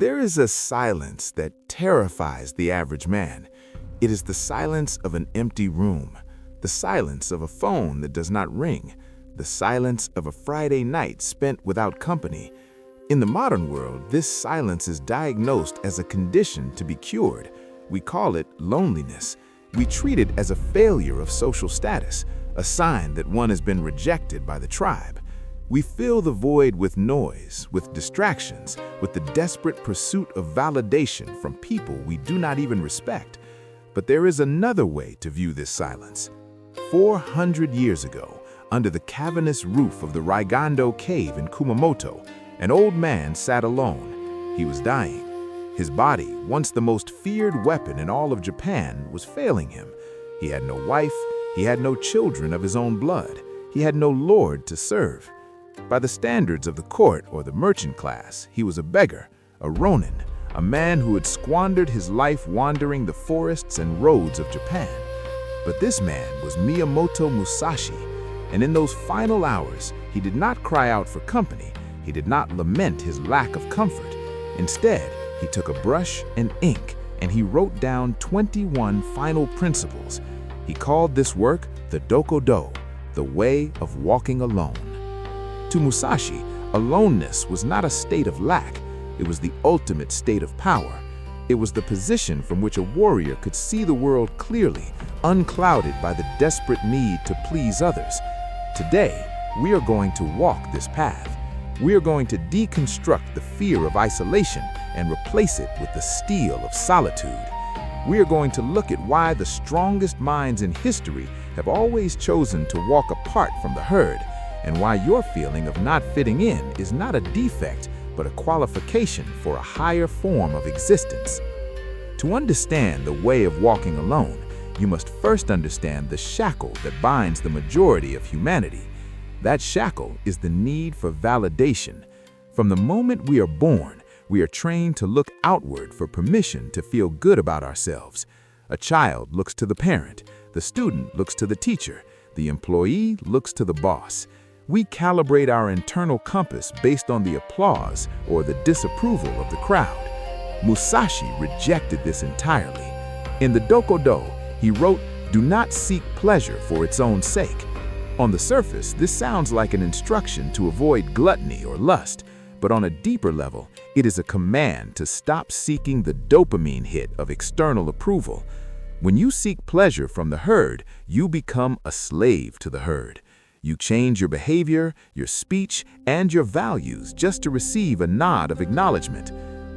There is a silence that terrifies the average man. It is the silence of an empty room, the silence of a phone that does not ring, the silence of a Friday night spent without company. In the modern world, this silence is diagnosed as a condition to be cured. We call it loneliness. We treat it as a failure of social status, a sign that one has been rejected by the tribe. We fill the void with noise, with distractions, with the desperate pursuit of validation from people we do not even respect. But there is another way to view this silence. 400 years ago, under the cavernous roof of the Raigando cave in Kumamoto, an old man sat alone. He was dying. His body, once the most feared weapon in all of Japan, was failing him. He had no wife, he had no children of his own blood, he had no lord to serve. By the standards of the court or the merchant class, he was a beggar, a ronin, a man who had squandered his life wandering the forests and roads of Japan. But this man was Miyamoto Musashi, and in those final hours, he did not cry out for company, he did not lament his lack of comfort. Instead, he took a brush and ink, and he wrote down 21 final principles. He called this work the Dokkodo, the way of walking alone. To Musashi, aloneness was not a state of lack, it was the ultimate state of power. It was the position from which a warrior could see the world clearly, unclouded by the desperate need to please others. Today, we are going to walk this path. We are going to deconstruct the fear of isolation and replace it with the steel of solitude. We are going to look at why the strongest minds in history have always chosen to walk apart from the herd, and why your feeling of not fitting in is not a defect, but a qualification for a higher form of existence. To understand the way of walking alone, you must first understand the shackle that binds the majority of humanity. That shackle is the need for validation. From the moment we are born, we are trained to look outward for permission to feel good about ourselves. A child looks to the parent, the student looks to the teacher, the employee looks to the boss. We calibrate our internal compass based on the applause or the disapproval of the crowd. Musashi rejected this entirely. In the Dokkodo, he wrote, "Do not seek pleasure for its own sake." On the surface, this sounds like an instruction to avoid gluttony or lust, but on a deeper level, it is a command to stop seeking the dopamine hit of external approval. When you seek pleasure from the herd, you become a slave to the herd. You change your behavior, your speech, and your values just to receive a nod of acknowledgement.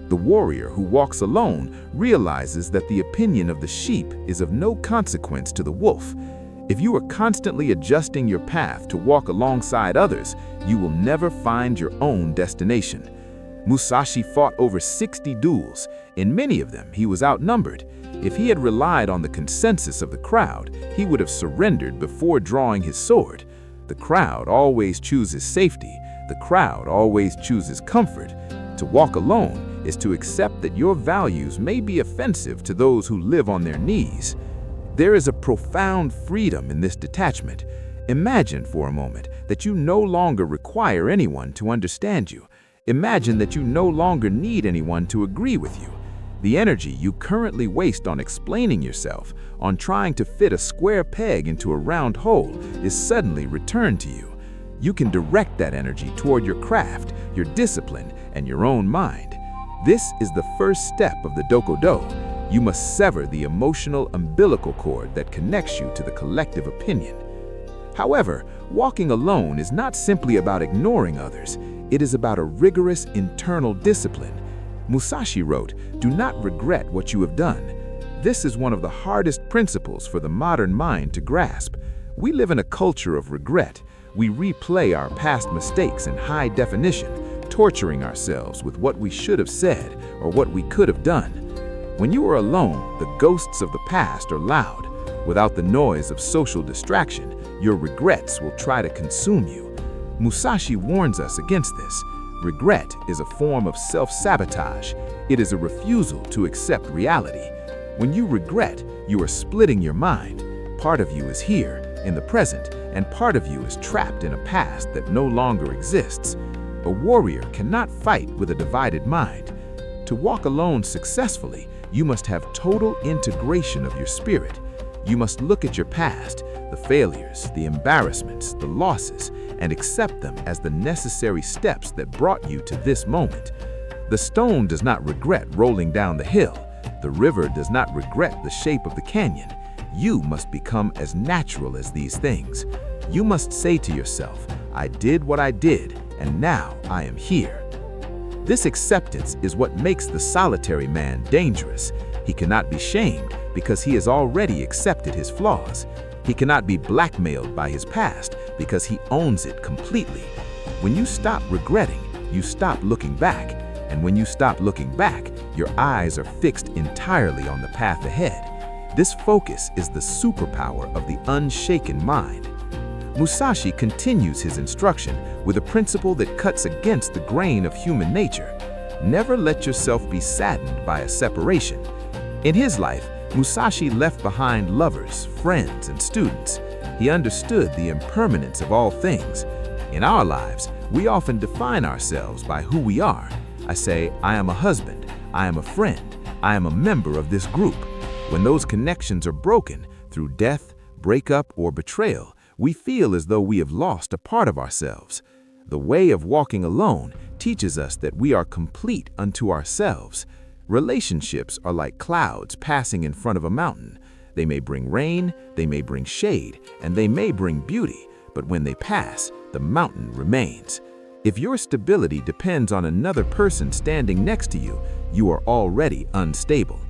The warrior who walks alone realizes that the opinion of the sheep is of no consequence to the wolf. If you are constantly adjusting your path to walk alongside others, you will never find your own destination. Musashi fought over 60 duels. In many of them, he was outnumbered. If he had relied on the consensus of the crowd, he would have surrendered before drawing his sword. The crowd always chooses safety. The crowd always chooses comfort. To walk alone is to accept that your values may be offensive to those who live on their knees. There is a profound freedom in this detachment. Imagine for a moment that you no longer require anyone to understand you. Imagine that you no longer need anyone to agree with you. The energy you currently waste on explaining yourself, on trying to fit a square peg into a round hole, is suddenly returned to you. You can direct that energy toward your craft, your discipline, and your own mind. This is the first step of the Dokkodo. You must sever the emotional umbilical cord that connects you to the collective opinion. However, walking alone is not simply about ignoring others. It is about a rigorous internal discipline. Musashi wrote, "Do not regret what you have done." This is one of the hardest principles for the modern mind to grasp. We live in a culture of regret. We replay our past mistakes in high definition, torturing ourselves with what we should have said or what we could have done. When you are alone, the ghosts of the past are loud. Without the noise of social distraction, your regrets will try to consume you. Musashi warns us against this. Regret is a form of self-sabotage. It is a refusal to accept reality. When you regret, you are splitting your mind. Part of you is here, in the present, and part of you is trapped in a past that no longer exists. A warrior cannot fight with a divided mind. To walk alone successfully, you must have total integration of your spirit. You must look at your past, the failures, the embarrassments, the losses, and accept them as the necessary steps that brought you to this moment. The stone does not regret rolling down the hill. The river does not regret the shape of the canyon. You must become as natural as these things. You must say to yourself, I did what I did, and now I am here. This acceptance is what makes the solitary man dangerous. He cannot be shamed because he has already accepted his flaws. He cannot be blackmailed by his past because he owns it completely. When you stop regretting, you stop looking back. And when you stop looking back, your eyes are fixed entirely on the path ahead. This focus is the superpower of the unshaken mind. Musashi continues his instruction with a principle that cuts against the grain of human nature. Never let yourself be saddened by a separation. In his life, Musashi left behind lovers, friends, and students. He understood the impermanence of all things. In our lives, we often define ourselves by who we are. I say, I am a husband, I am a friend, I am a member of this group. When those connections are broken through death, breakup, or betrayal, we feel as though we have lost a part of ourselves. The way of walking alone teaches us that we are complete unto ourselves. Relationships are like clouds passing in front of a mountain. They may bring rain, they may bring shade, and they may bring beauty, but when they pass, the mountain remains. If your stability depends on another person standing next to you, you are already unstable.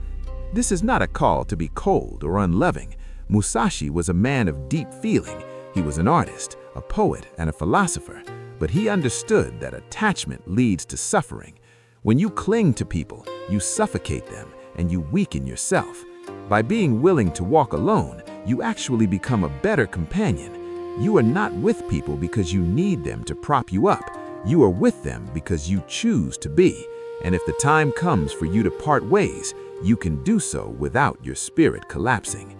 This is not a call to be cold or unloving. Musashi was a man of deep feeling. He was an artist, a poet, and a philosopher, but he understood that attachment leads to suffering. When you cling to people, you suffocate them and you weaken yourself. By being willing to walk alone, you actually become a better companion. You are not with people because you need them to prop you up. You are with them because you choose to be. And if the time comes for you to part ways, you can do so without your spirit collapsing.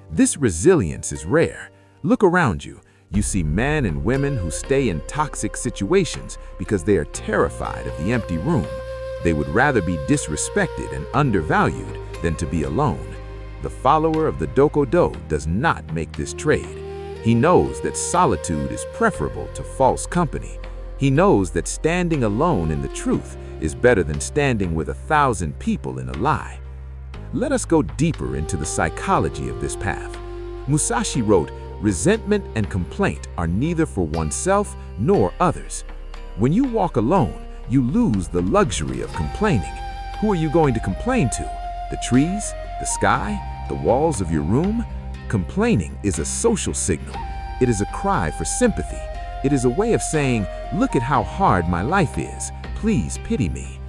This resilience is rare. Look around you. You see men and women who stay in toxic situations because they are terrified of the empty room. They would rather be disrespected and undervalued than to be alone. The follower of the Dokkodo does not make this trade. He knows that solitude is preferable to false company. He knows that standing alone in the truth is better than standing with 1,000 people in a lie. Let us go deeper into the psychology of this path. Musashi wrote, resentment and complaint are neither for oneself nor others. When you walk alone, you lose the luxury of complaining. Who are you going to complain to? The trees? The sky? The walls of your room? Complaining is a social signal. It is a cry for sympathy. It is a way of saying, look at how hard my life is. Please pity me.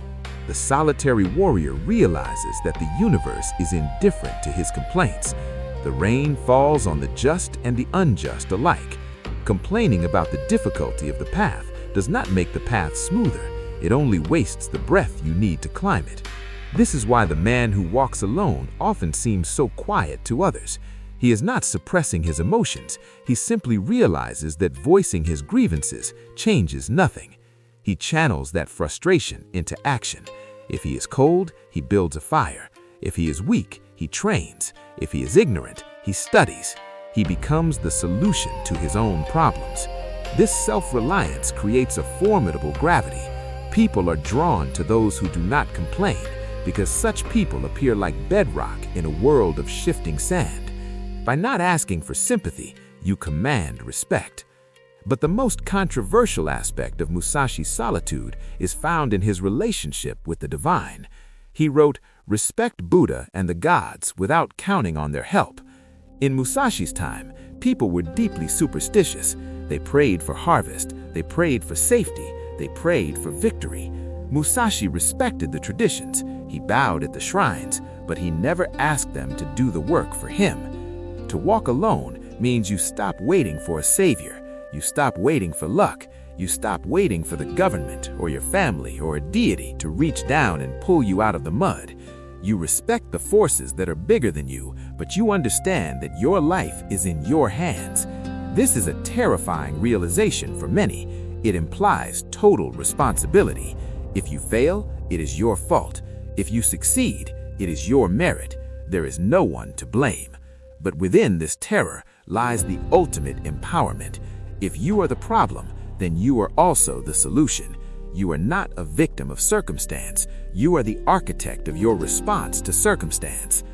The solitary warrior realizes that the universe is indifferent to his complaints. The rain falls on the just and the unjust alike. Complaining about the difficulty of the path does not make the path smoother. It only wastes the breath you need to climb it. This is why the man who walks alone often seems so quiet to others. He is not suppressing his emotions. He simply realizes that voicing his grievances changes nothing. He channels that frustration into action. If he is cold, he builds a fire. If he is weak, he trains. If he is ignorant, he studies. He becomes the solution to his own problems. This self-reliance creates a formidable gravity. People are drawn to those who do not complain because such people appear like bedrock in a world of shifting sand. By not asking for sympathy, you command respect. But the most controversial aspect of Musashi's solitude is found in his relationship with the divine. He wrote, respect Buddha and the gods without counting on their help. In Musashi's time, people were deeply superstitious. They prayed for harvest, they prayed for safety, they prayed for victory. Musashi respected the traditions. He bowed at the shrines, but he never asked them to do the work for him. To walk alone means you stop waiting for a savior. You stop waiting for luck. You stop waiting for the government or your family or a deity to reach down and pull you out of the mud. You respect the forces that are bigger than you, but you understand that your life is in your hands. This is a terrifying realization for many. It implies total responsibility. If you fail, it is your fault. If you succeed, it is your merit. There is no one to blame. But within this terror lies the ultimate empowerment. If you are the problem, then you are also the solution. You are not a victim of circumstance. You are the architect of your response to circumstance.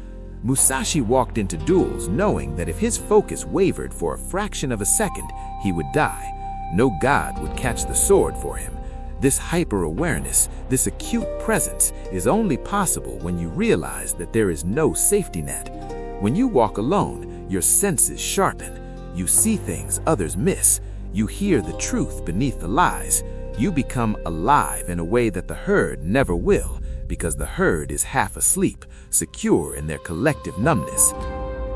Musashi walked into duels knowing that if his focus wavered for a fraction of a second, he would die. No god would catch the sword for him. This hyper-awareness, this acute presence, is only possible when you realize that there is no safety net. When you walk alone, your senses sharpen. You see things others miss. You hear the truth beneath the lies. You become alive in a way that the herd never will, because the herd is half asleep, secure in their collective numbness.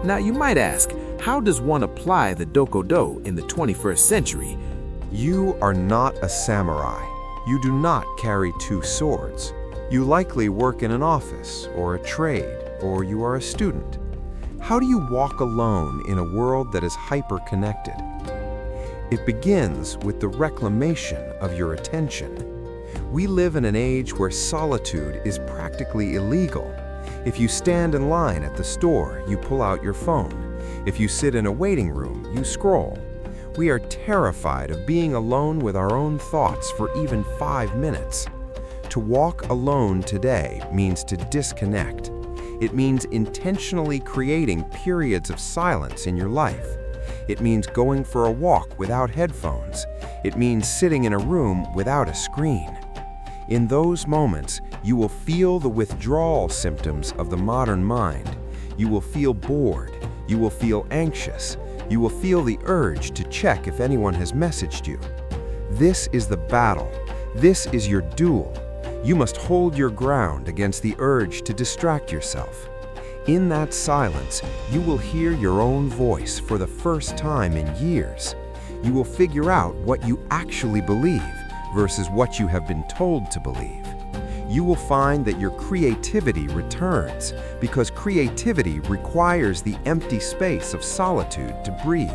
Now you might ask, how does one apply the Dokkodo in the 21st century? You are not a samurai. You do not carry two swords. You likely work in an office or a trade, or you are a student. How do you walk alone in a world that is hyper-connected? It begins with the reclamation of your attention. We live in an age where solitude is practically illegal. If you stand in line at the store, you pull out your phone. If you sit in a waiting room, you scroll. We are terrified of being alone with our own thoughts for even 5 minutes. To walk alone today means to disconnect. It means intentionally creating periods of silence in your life. It means going for a walk without headphones. It means sitting in a room without a screen. In those moments, you will feel the withdrawal symptoms of the modern mind. You will feel bored. You will feel anxious. You will feel the urge to check if anyone has messaged you. This is the battle. This is your duel. You must hold your ground against the urge to distract yourself. In that silence, you will hear your own voice for the first time in years. You will figure out what you actually believe versus what you have been told to believe. You will find that your creativity returns because creativity requires the empty space of solitude to breathe.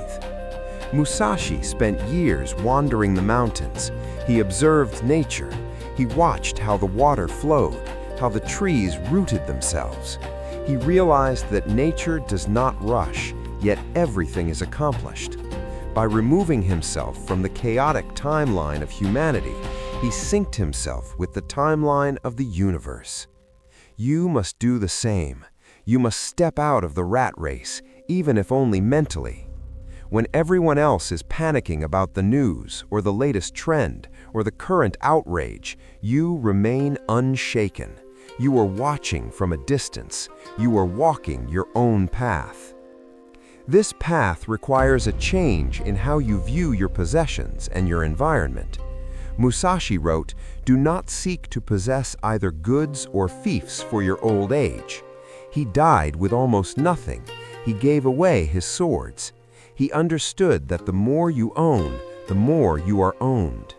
Musashi spent years wandering the mountains. He observed nature. He watched how the water flowed, how the trees rooted themselves. He realized that nature does not rush, yet everything is accomplished. By removing himself from the chaotic timeline of humanity, he synced himself with the timeline of the universe. You must do the same. You must step out of the rat race, even if only mentally. When everyone else is panicking about the news or the latest trend or the current outrage, you remain unshaken. You are watching from a distance. You are walking your own path. This path requires a change in how you view your possessions and your environment. Musashi wrote, "Do not seek to possess either goods or fiefs for your old age." He died with almost nothing. He gave away his swords. He understood that the more you own, the more you are owned.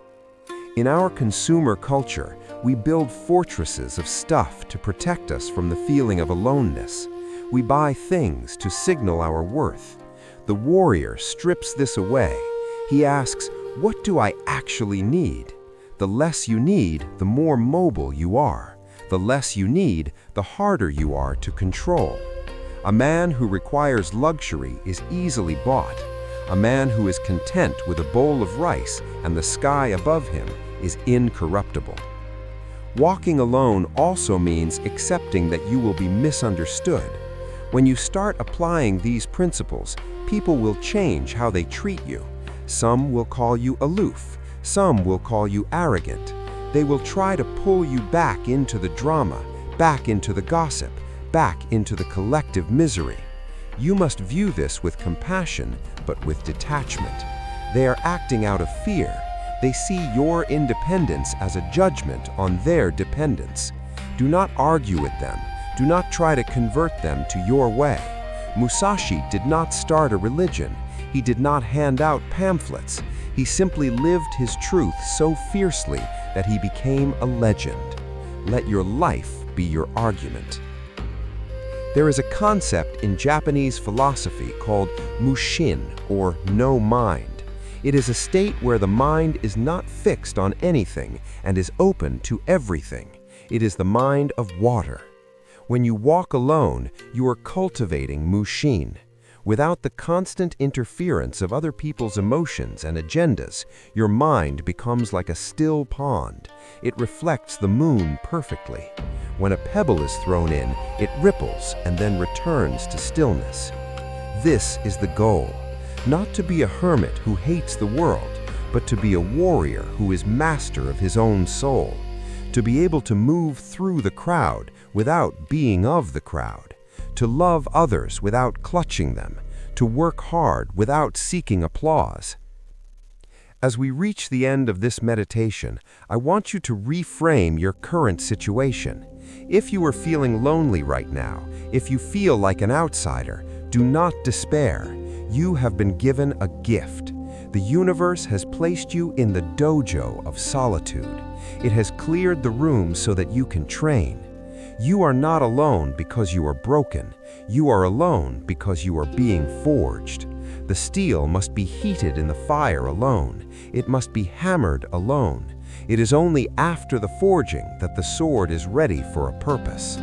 In our consumer culture, we build fortresses of stuff to protect us from the feeling of aloneness. We buy things to signal our worth. The warrior strips this away. He asks, "What do I actually need?" The less you need, the more mobile you are. The less you need, the harder you are to control. A man who requires luxury is easily bought. A man who is content with a bowl of rice and the sky above him is incorruptible. Walking alone also means accepting that you will be misunderstood. When you start applying these principles, people will change how they treat you. Some will call you aloof. Some will call you arrogant. They will try to pull you back into the drama, back into the gossip, back into the collective misery. You must view this with compassion, but with detachment. They are acting out of fear. They see your independence as a judgment on their dependence. Do not argue with them. Do not try to convert them to your way. Musashi did not start a religion. He did not hand out pamphlets. He simply lived his truth so fiercely that he became a legend. Let your life be your argument. There is a concept in Japanese philosophy called mushin, or no mind. It is a state where the mind is not fixed on anything and is open to everything. It is the mind of water. When you walk alone, you are cultivating Mushin. Without the constant interference of other people's emotions and agendas, your mind becomes like a still pond. It reflects the moon perfectly. When a pebble is thrown in, it ripples and then returns to stillness. This is the goal. Not to be a hermit who hates the world, but to be a warrior who is master of his own soul. To be able to move through the crowd without being of the crowd. To love others without clutching them, to work hard without seeking applause. As we reach the end of this meditation, I want you to reframe your current situation. If you are feeling lonely right now, if you feel like an outsider, do not despair. You have been given a gift. The universe has placed you in the dojo of solitude. It has cleared the room so that you can train. You are not alone because you are broken. You are alone because you are being forged. The steel must be heated in the fire alone. It must be hammered alone. It is only after the forging that the sword is ready for a purpose.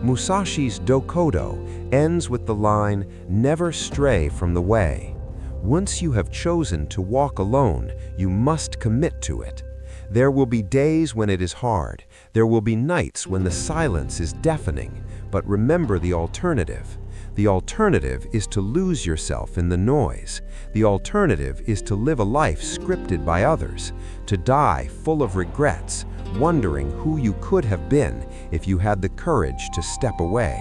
Musashi's Dokkodo ends with the line, "Never stray from the way." Once you have chosen to walk alone, you must commit to it. There will be days when it is hard. There will be nights when the silence is deafening. But remember the alternative. The alternative is to lose yourself in the noise. The alternative is to live a life scripted by others, to die full of regrets, wondering who you could have been if you had the courage to step away.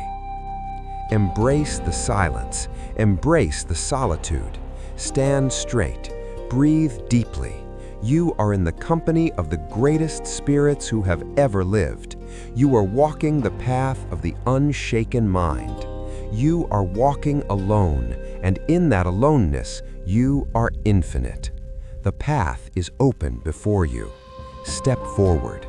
Embrace the silence. Embrace the solitude. Stand straight. Breathe deeply. You are in the company of the greatest spirits who have ever lived. You are walking the path of the unshaken mind. You are walking alone, and in that aloneness, you are infinite. The path is open before you. Step forward.